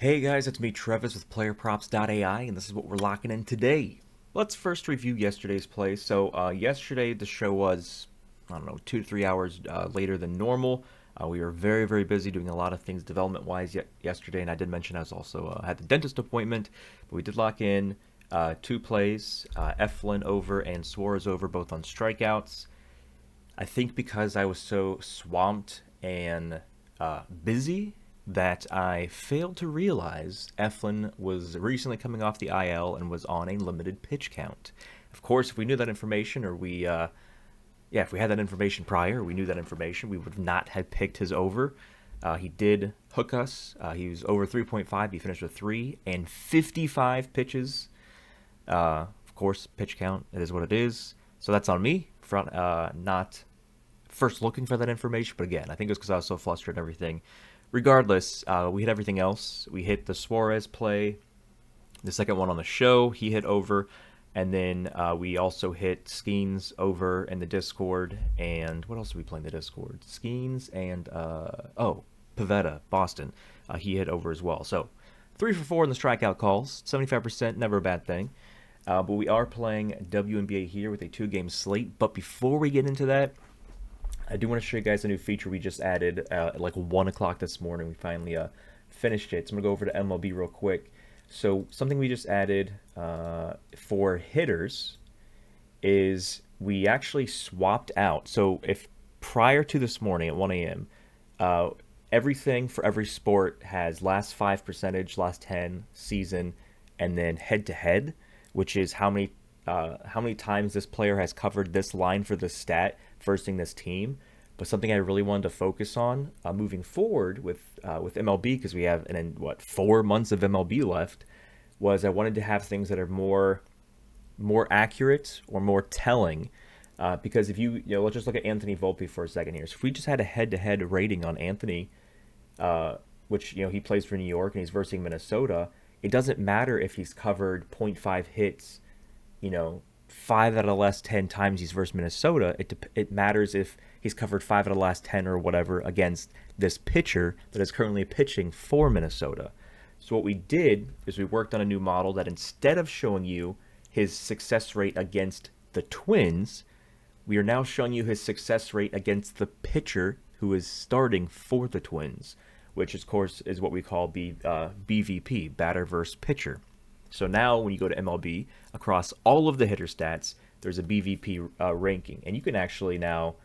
Hey guys, it's me Trevis with PlayerProps.ai, and this is what we're locking in today. Let's first review yesterday's play. Yesterday the show was, I don't know, 2 to 3 hours later than normal. We were very busy doing a lot of things development-wise yesterday, and I did mention I was also had the dentist appointment, but we did lock in two plays, Eflin over and Suarez over, both on strikeouts. I think because I was so swamped and busy that I failed to realize Eflin was recently coming off the IL and was on a limited pitch count. Of course, if we knew that information, if we had that information prior, we knew that information, we would not have picked his over. He did hook us. He was over 3.5. He finished with 3 and 55 pitches. Of course, pitch count, it is what it is. So that's on me for not first looking for that information. But again, I think it was because I was so flustered and everything. Regardless, we hit everything else. We hit the Suarez play, the second one on the show. He hit over. And then we also hit Skeens over in the Discord. And what else did we play in the Discord? Skeens and, Pavetta, Boston. He hit over as well. So 3 for 4 in the strikeout calls. 75%, never a bad thing. But we are playing WNBA here with a 2-game slate. But before we get into that, I do want to show you guys a new feature we just added at like 1 o'clock this morning. We finally finished it. So I'm going to go over to MLB real quick. So something we just added for hitters is we actually swapped out. So if prior to this morning at 1 a.m., everything for every sport has last 5 percentage, last 10, season, and then head-to-head, which is how many times this player has covered this line for this stat versing this team. But something I really wanted to focus on moving forward with MLB, because we have 4 months of MLB left, was I wanted to have things that are more accurate or more telling. Because if let's just look at Anthony Volpe for a second here. So if we just had a head-to-head rating on Anthony, which he plays for New York and he's versing Minnesota, it doesn't matter if he's covered .5 hits, 5 out of the last 10 times he's versus Minnesota. It matters if he's covered 5 out of the last 10 or whatever against this pitcher that is currently pitching for Minnesota. So what we did is we worked on a new model that instead of showing you his success rate against the Twins, we are now showing you his success rate against the pitcher who is starting for the Twins, which of course is what we call BVP, batter versus pitcher. So now when you go to MLB, across all of the hitter stats, there's a BVP ranking. And you can actually now,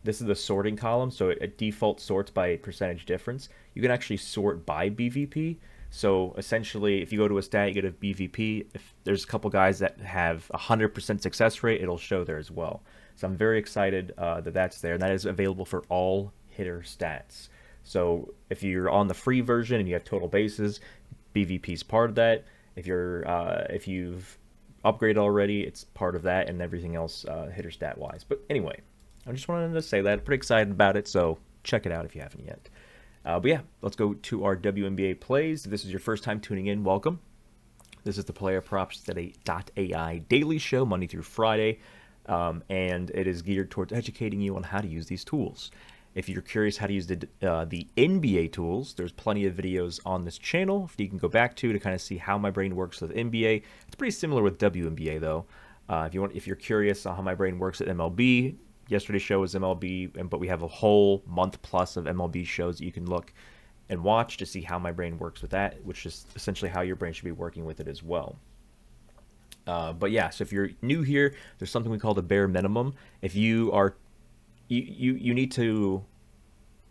this is the sorting column, so it default sorts by percentage difference. You can actually sort by BVP. So essentially, if you go to a stat, you get a BVP. If there's a couple guys that have 100% success rate, it'll show there as well. So I'm very excited that that's there. And that is available for all hitter stats. So if you're on the free version and you have total bases, BVP is part of that. If you've upgraded already, it's part of that, and everything else hitter stat wise. But anyway, I just wanted to say that. Pretty excited about it, so check it out if you haven't yet. But yeah, let's go to our WNBA plays. If this is your first time tuning in, welcome. This is the PlayerProps.ai daily show, Monday through Friday, and it is geared towards educating you on how to use these tools. If you're curious how to use the NBA tools, there's plenty of videos on this channel you can go back to kind of see how my brain works with NBA. It's pretty similar with WNBA though. If you're curious on how my brain works at MLB, yesterday's show was MLB, but we have a whole month plus of MLB shows that you can look and watch to see how my brain works with that, which is essentially how your brain should be working with it as well. But yeah, so if you're new here, there's something we call the bare minimum. If you are You need to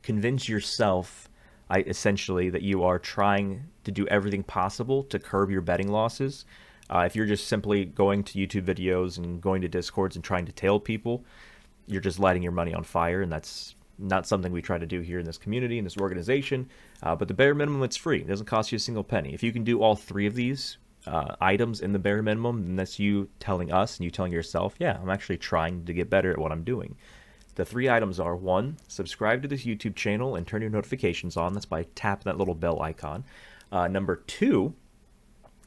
convince yourself, essentially, that you are trying to do everything possible to curb your betting losses. If you're just simply going to YouTube videos and going to Discords and trying to tail people, you're just lighting your money on fire, and that's not something we try to do here in this community, in this organization. But the bare minimum, it's free. It doesn't cost you a single penny. If you can do all 3 of these items in the bare minimum, then that's you telling us and you telling yourself, yeah, I'm actually trying to get better at what I'm doing. The 3 items are: 1, subscribe to this YouTube channel and turn your notifications on. That's by tapping that little bell icon. Number 2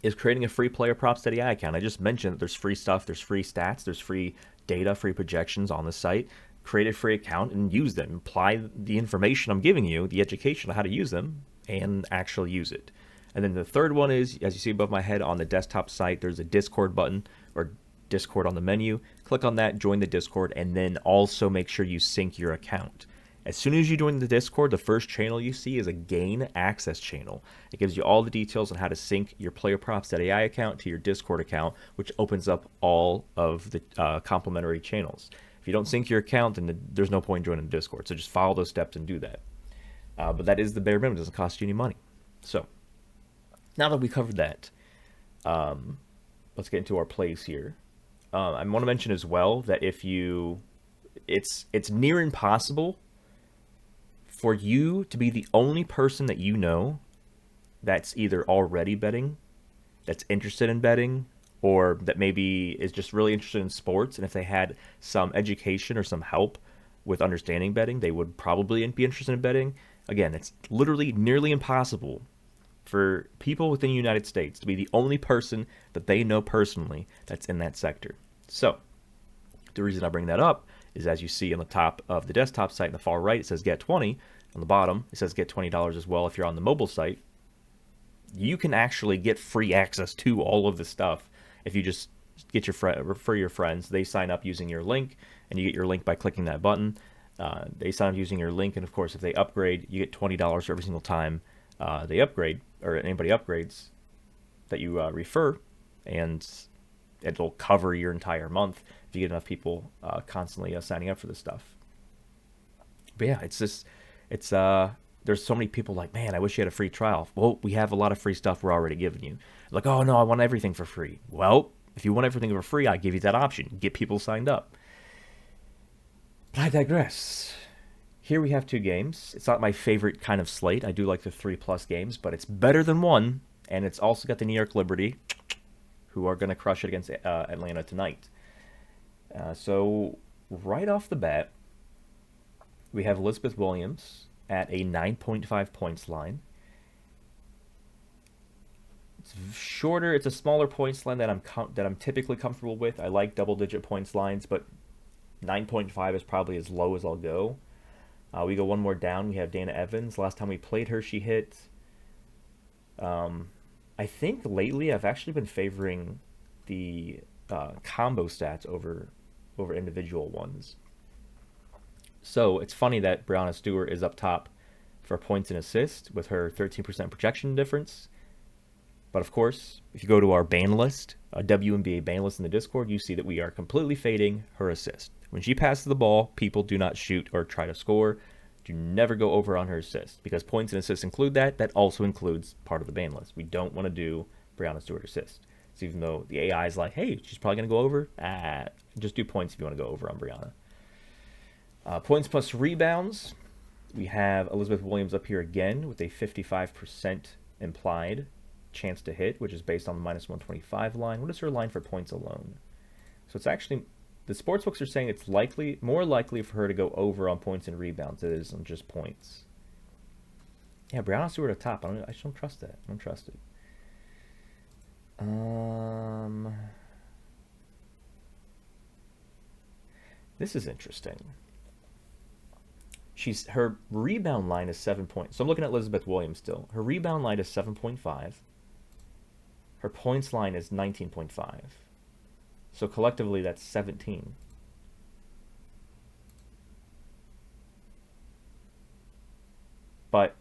is creating a free PlayerProps.ai account. I just mentioned that there's free stuff, there's free stats, there's free data, free projections on the site. Create a free account and use them. Apply the information I'm giving you, the education on how to use them, and actually use it. And then the third one is, as you see above my head on the desktop site, there's a Discord button or Discord on the menu. Click on that, join the Discord, and then also make sure you sync your account. As soon as you join the Discord, the first channel you see is a gain access channel. It gives you all the details on how to sync your PlayerProps.ai account to your Discord account, which opens up all of the complimentary channels. If you don't sync your account, then there's no point in joining the Discord. So just follow those steps and do that. But that is the bare minimum. It doesn't cost you any money. So now that we covered that, let's get into our plays here. I want to mention as well that if you, it's near impossible for you to be the only person that you know that's either already betting, that's interested in betting, or that maybe is just really interested in sports. And if they had some education or some help with understanding betting, they would probably be interested in betting. Again, it's literally nearly impossible for people within the United States to be the only person that they know personally that's in that sector. So the reason I bring that up is, as you see on the top of the desktop site in the far right, it says get 20. On the bottom, it says get $20 as well if you're on the mobile site. You can actually get free access to all of this stuff if you just get refer your friends. They sign up using your link, and you get your link by clicking that button. They sign up using your link, and of course, if they upgrade, you get $20 for every single time they upgrade, or anybody upgrades that you refer, and it'll cover your entire month if you get enough people constantly signing up for this stuff. But yeah, there's so many people like, man, I wish you had a free trial. Well, we have a lot of free stuff we're already giving you. Like, oh no, I want everything for free. Well, if you want everything for free, I give you that option. Get people signed up. But I digress. Here we have two games. It's not my favorite kind of slate. I do like the 3+ games, but it's better than one. And it's also got the New York Liberty, who are going to crush it against Atlanta tonight. So right off the bat, we have Elizabeth Williams at a 9.5 points line. It's shorter. It's a smaller points line that I'm typically comfortable with. I like double-digit points lines, but 9.5 is probably as low as I'll go. We go one more down. We have Dana Evans. Last time we played her, she hit. I think lately I've actually been favoring the combo stats over individual ones. So it's funny that Breanna Stewart is up top for points and assists with her 13% projection difference. But of course, if you go to our ban list, a WNBA ban list in the Discord, you see that we are completely fading her assist. When she passes the ball, people do not shoot or try to score. Do never go over on her assist, because points and assists include that. That also includes part of the ban list. We don't want to do Breanna Stewart assist. So even though the AI is like, hey, she's probably going to go over, just do points if you want to go over on Breanna. Points plus rebounds, we have Elizabeth Williams up here again with a 55% implied chance to hit, which is based on the -125 line. What is her line for points alone? So it's actually, the sportsbooks are saying it's more likely for her to go over on points and rebounds than it is on just points. Yeah, Breanna Stewart at top. I just don't trust that. I don't trust it. This is interesting. Her rebound line is 7 points. So I'm looking at Elizabeth Williams still. Her rebound line is 7.5. Her points line is 19.5. So collectively, that's 17. But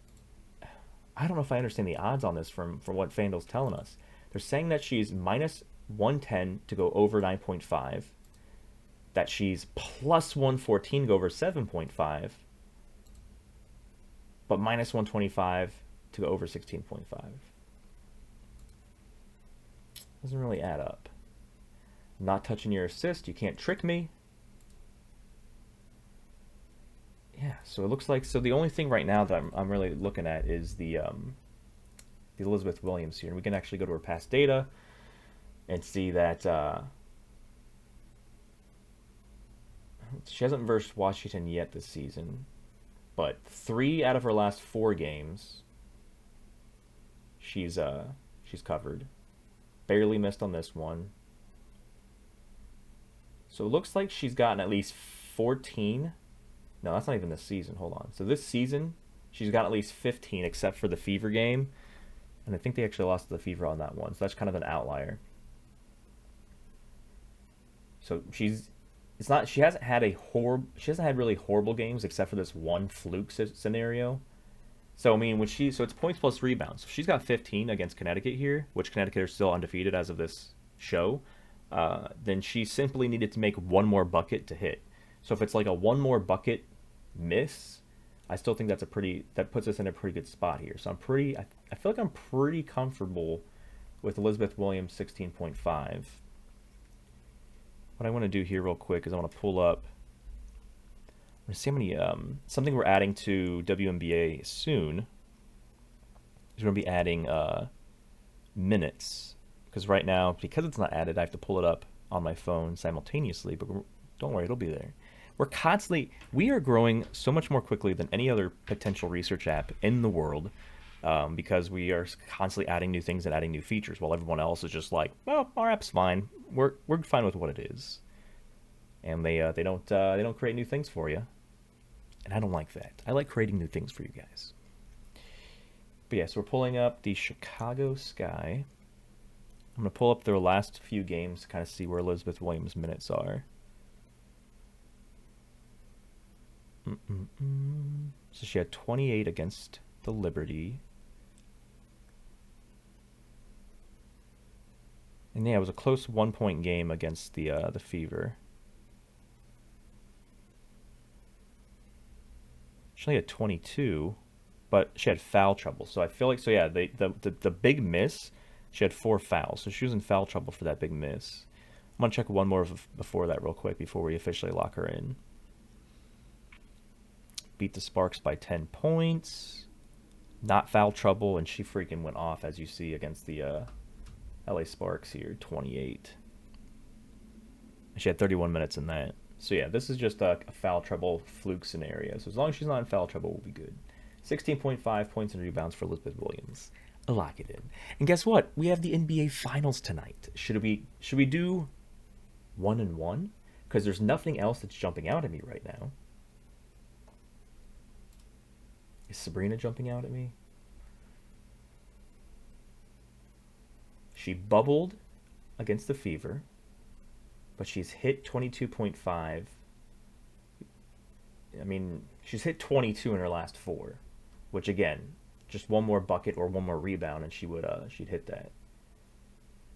I don't know if I understand the odds on this from what FanDuel's telling us. They're saying that she's -110 to go over 9.5. That she's +114 to go over 7.5. But -125 to go over 16.5. Doesn't really add up. Not touching your assist, you can't trick me. Yeah, so it looks like, so the only thing right now that I'm really looking at is the Elizabeth Williams here. And we can actually go to her past data and see that she hasn't versed Washington yet this season. But 3 out of her last 4 games, she's covered. Barely missed on this one. So it looks like she's gotten at least 14. No, that's not even this season. Hold on. So this season, She's got at least 15, except for the Fever game. And I think they actually lost to the Fever on that one, so that's kind of an outlier. So she hasn't had really horrible games except for this one fluke scenario. So I mean, so it's points plus rebounds. If she's got 15 against Connecticut here, which Connecticut are still undefeated as of this show. Then she simply needed to make one more bucket to hit. So if it's like a one more bucket miss, I still think that puts us in a pretty good spot here. So I feel like I'm pretty comfortable with Elizabeth Williams 16.5. What I want to do here real quick is I want to pull up. I'm going to see how many something we're adding to WNBA soon. Is going to be adding minutes, because right now, because it's not added, I have to pull it up on my phone simultaneously. But don't worry, it'll be there. We are growing so much more quickly than any other potential research app in the world, because we are constantly adding new things and adding new features, while everyone else is just like, well, our app's fine. We're fine with what it is, and they don't create new things for you, and I don't like that. I like creating new things for you guys. But yeah, so we're pulling up the Chicago Sky. I'm gonna pull up their last few games to kind of see where Elizabeth Williams' minutes are. So she had 28 against the Liberty. And yeah, it was a close 1-point game against the Fever. She only had 22, but she had foul trouble. So I feel like, so yeah, the big miss, she had 4 fouls. So she was in foul trouble for that big miss. I'm going to check one more before that real quick before we officially lock her in. Beat the Sparks by 10 points. Not foul trouble, and she freaking went off, as you see, against the LA Sparks here, 28. She had 31 minutes in that. So yeah, this is just a foul trouble fluke scenario. So as long as she's not in foul trouble, we'll be good. 16.5 points and rebounds for Elizabeth Williams. Lock it in. And guess what? We have the NBA Finals tonight. Should we do 1-1? Because there's nothing else that's jumping out at me right now. Is Sabrina jumping out at me? She bubbled against the Fever, but she's hit 22.5. I mean, she's hit 22 in her last 4, which again, just one more bucket or one more rebound and she'd hit that.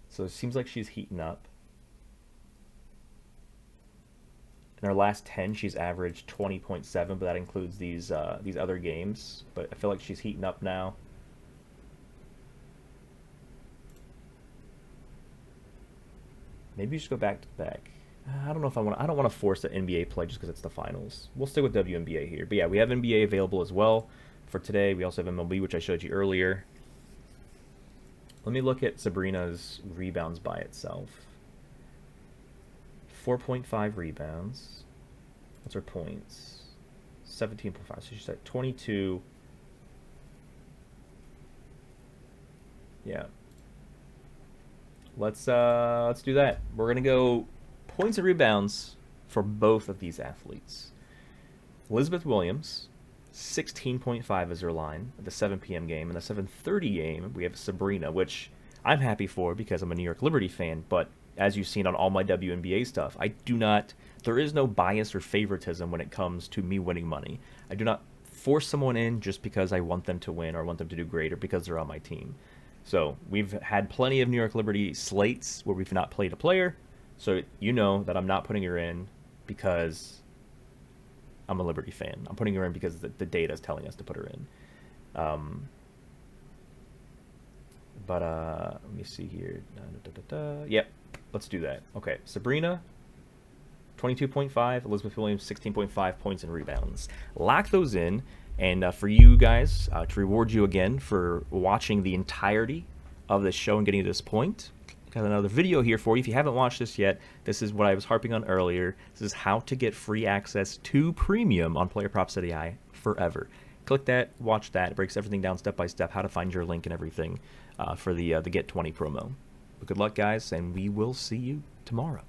So it seems like she's heating up. In her last 10, she's averaged 20.7, but that includes these other games. But I feel like she's heating up now. Maybe you should go back to back. I don't know if I want. I don't want to force the NBA play just because it's the finals. We'll stick with WNBA here. But yeah, we have NBA available as well for today. We also have MLB, which I showed you earlier. Let me look at Sabrina's rebounds by itself. 4.5 rebounds. What's her points? 17.5. So she's at 22. Yeah. Let's do that. We're gonna go points and rebounds for both of these athletes. Elizabeth Williams, 16.5 is her line at the 7 p.m. game. In the 7:30 game, we have Sabrina, which I'm happy for because I'm a New York Liberty fan, but as you've seen on all my WNBA stuff, there is no bias or favoritism when it comes to me winning money. I do not force someone in just because I want them to win or want them to do great or because they're on my team. So we've had plenty of New York Liberty slates where we've not played a player, so you know that I'm not putting her in because I'm a Liberty fan. I'm putting her in because the data is telling us to put her in. Let me see here. Yep, let's do that. Okay, Sabrina, 22.5. Elizabeth Williams, 16.5 points and rebounds. Lock those in. And for you guys, to reward you again for watching the entirety of this show and getting to this point, got another video here for you. If you haven't watched this yet, this is what I was harping on earlier. This is how to get free access to Premium on PlayerProps.ai forever. Click that, watch that. It breaks everything down step by step, how to find your link and everything for the Get 20 promo. But good luck, guys, and we will see you tomorrow.